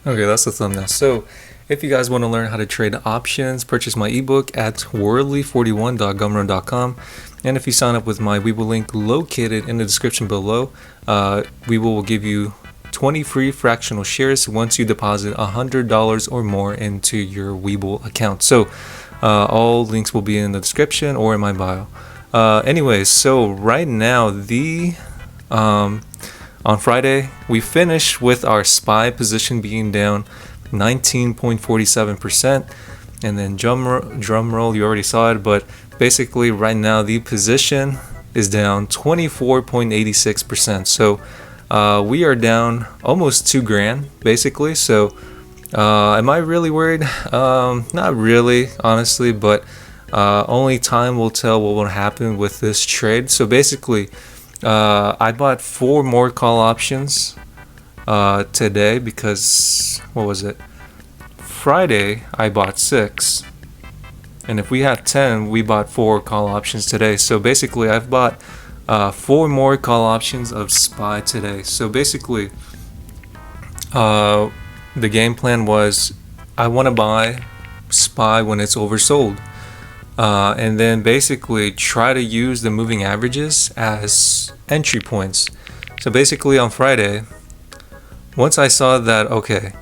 Okay, that's the thumbnail. So, if you guys want to learn how to trade options, purchase my ebook at worldly41.gumroad.com. And if you sign up with my Webull link located in the description below, Webull will give you 20 free fractional shares once you deposit $100 or more into your Webull account. So, all links will be in the description or in my bio. Anyways, so right now, on Friday, we finished with our SPY position being down 19.47%. And then drum roll, you already saw it, but basically right now the position is down 24.86%. So we are down almost 2 grand basically. So am I really worried? Not really, honestly, but only time will tell what will happen with this trade. So basically, I bought 4 more call options today because, what was it? Friday, I bought 6. And if we had 10, we bought 4 call options today. So basically, I've bought 4 more call options of SPY today. So basically, the game plan was I want to buy SPY when it's oversold. And then basically try to use the moving averages as entry points. So basically on Friday, once I saw that, okay,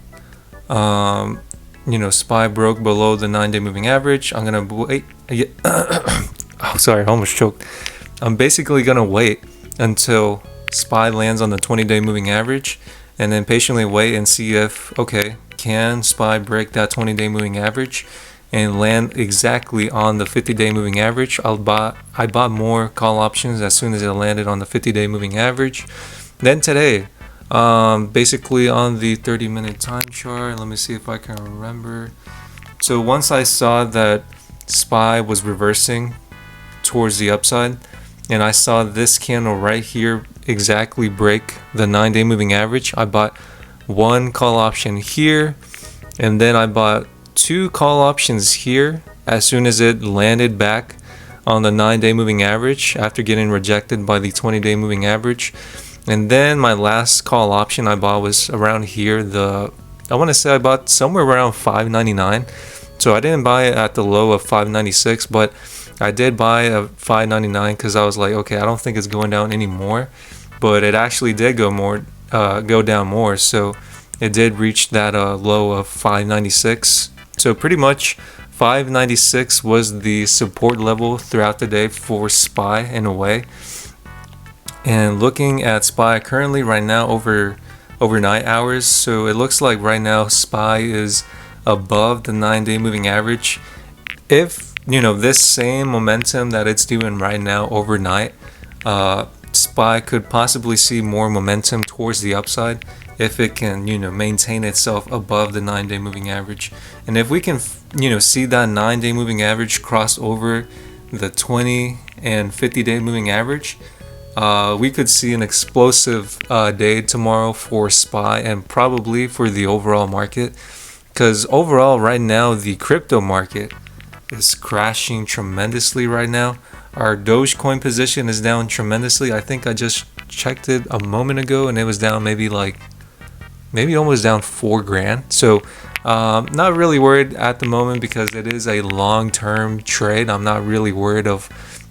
SPY broke below the 9-day moving average, I'm gonna wait. Oh, sorry, I almost choked. I'm basically gonna wait until SPY lands on the 20-day moving average, and then patiently wait and see if, okay, can SPY break that 20-day moving average and land exactly on the 50-day moving average. I bought more call options as soon as it landed on the 50-day moving average. Then today, basically on the 30-minute time chart, let me see if I can remember. So once I saw that SPY was reversing towards the upside, and I saw this candle right here exactly break the 9-day moving average, I bought 1 call option here, and then I bought 2 call options here as soon as it landed back on the 9-day moving average after getting rejected by the 20-day moving average. And then my last call option I bought was around here. I want to say I bought somewhere around $5.99. So I didn't buy it at the low of $5.96, but I did buy a $5.99 because I was like, okay, I don't think it's going down anymore. But it actually did go down more. So it did reach that low of $5.96. So pretty much $5.96 was the support level throughout the day for SPY in a way. And looking at SPY currently right now overnight hours, so it looks like right now SPY is above the 9-day moving average. If this same momentum that it's doing right now overnight, SPY could possibly see more momentum towards the upside if it can maintain itself above the 9-day moving average. And if we can see that 9-day moving average cross over the 20 and 50-day moving average, we could see an explosive day tomorrow for SPY and probably for the overall market, because overall right now the crypto market is crashing tremendously right now. Our Dogecoin position is down tremendously. I think I just checked it a moment ago and it was down maybe almost down 4 grand. So not really worried at the moment because it is a long-term trade. I'm not really worried of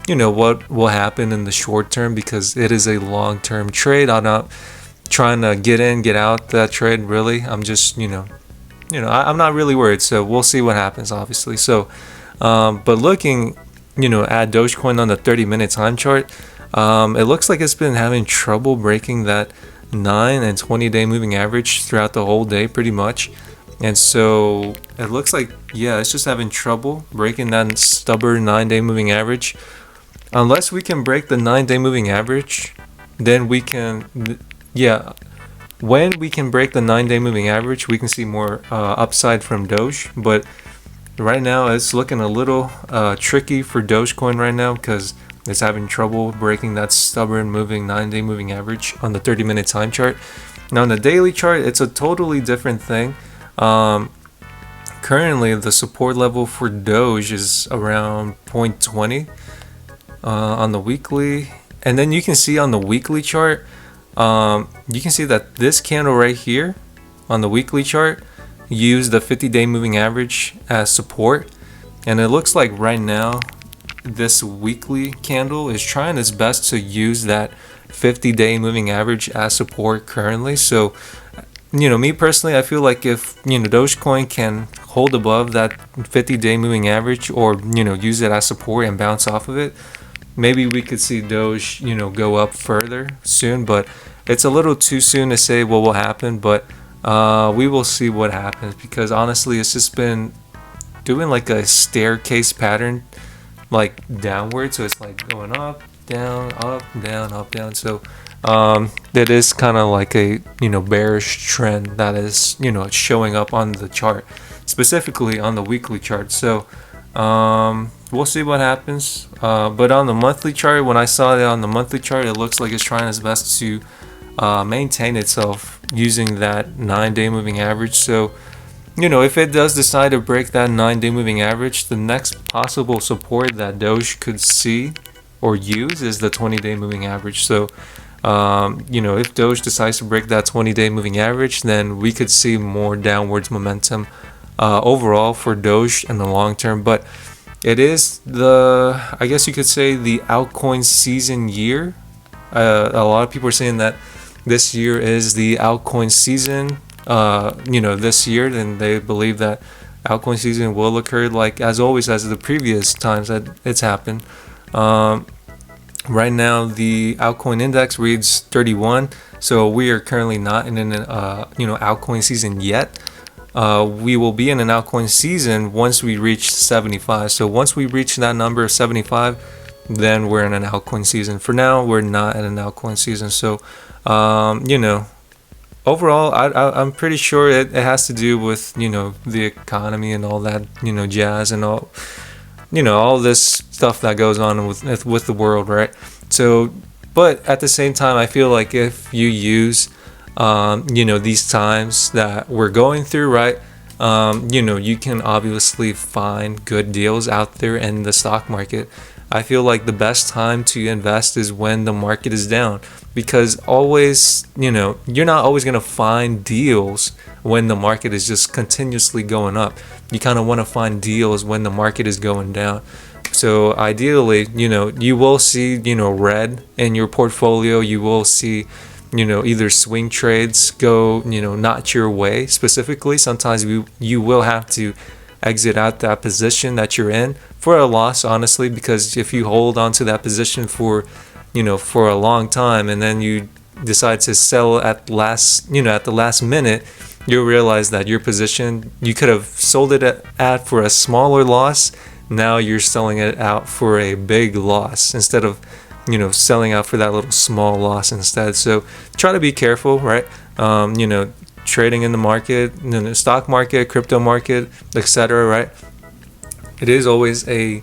what will happen in the short term because it is a long-term trade. I'm not trying to get in, get out that trade really. I'm just I'm not really worried. So we'll see what happens, obviously. So but looking at Dogecoin on the 30-minute time chart, it looks like it's been having trouble breaking that 9 and 20-day moving average throughout the whole day pretty much. And so it looks like, yeah, it's just having trouble breaking that stubborn 9-day moving average. Unless we can break the 9-day moving average, then we can, when we can break the 9-day moving average, we can see more upside from Doge. But right now it's looking a little tricky for Dogecoin right now because it's having trouble breaking that stubborn moving 9-day moving average on the 30-minute time chart. Now on the daily chart, it's a totally different thing. Currently the support level for Doge is around 0.20 on the weekly, and then you can see on the weekly chart, you can see that this candle right here on the weekly chart use the 50-day moving average as support, and it looks like right now this weekly candle is trying its best to use that 50-day moving average as support currently. So me personally, I feel like if Dogecoin can hold above that 50-day moving average, or use it as support and bounce off of it, maybe we could see Doge go up further soon. But it's a little too soon to say what will happen, but we will see what happens, because honestly it's just been doing like a staircase pattern, like downward. So it's like going up, down, up, down, up, down. So that is kind of like a bearish trend that is showing up on the chart, specifically on the weekly chart. So we'll see what happens. But on the monthly chart, when I saw it on the monthly chart, it looks like it's trying its best to maintain itself using that 9-day moving average. So if it does decide to break that 9-day moving average, the next possible support that Doge could see or use is the 20-day moving average. So if Doge decides to break that 20-day moving average, then we could see more downwards momentum overall for Doge in the long term. But it is I guess you could say, the altcoin season year. A lot of people are saying that this year is the altcoin season. This year, then they believe that altcoin season will occur like as always, as the previous times that it's happened. Right now the altcoin index reads 31, so we are currently not in an altcoin season yet. We will be in an altcoin season once we reach 75. So once we reach that number of 75, then we're in an altcoin season. For now, we're not in an altcoin season. So overall, I'm pretty sure it has to do with the economy and all that jazz, and all all this stuff that goes on with the world, right? So, but at the same time, I feel like if you use these times that we're going through, right, you can obviously find good deals out there in the stock market. I feel like the best time to invest is when the market is down, because always, you're not always going to find deals when the market is just continuously going up. You kind of want to find deals when the market is going down. So ideally, you will see, red in your portfolio. You will see, either swing trades go, not your way specifically. Sometimes you will have to exit out that position that you're in for a loss, honestly, because if you hold on to that position for a long time, and then you decide to sell at the last minute, you'll realize that your position, you could have sold it at for a smaller loss. Now you're selling it out for a big loss instead of selling out for that little small loss instead. So try to be careful, right? Trading in the market, in the stock market, crypto market, etc., right? It is always I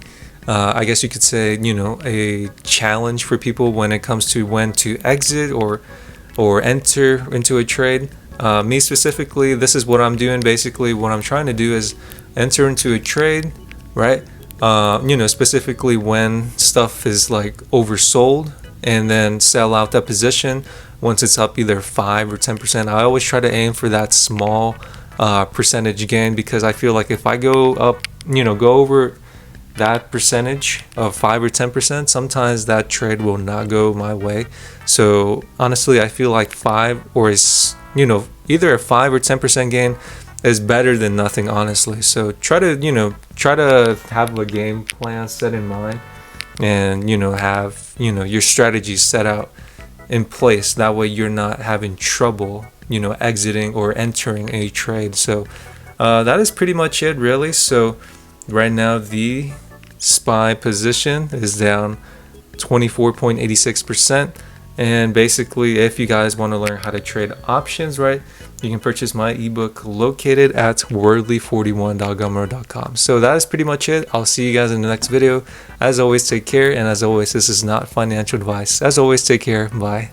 guess you could say, a challenge for people when it comes to when to exit or enter into a trade. Me specifically, this is what I'm doing. Basically, what I'm trying to do is enter into a trade, right? Specifically when stuff is like oversold, and then sell out that position once it's up either 5 or 10%. I always try to aim for that small percentage gain, because I feel like if I go up, go over that percentage of 5 or 10%, sometimes that trade will not go my way. So honestly, I feel like either a 5 or 10% gain is better than nothing, honestly. So try to have a game plan set in mind, and have your strategy set out in place. That way you're not having trouble exiting or entering a trade. So that is pretty much it, really. So right now the SPY position is down 24.86%. And basically, if you guys want to learn how to trade options, right, you can purchase my ebook located at worldly41.gumroad.com. So that is pretty much it. I'll see you guys in the next video. As always, take care. And as always, this is not financial advice. As always, take care. Bye.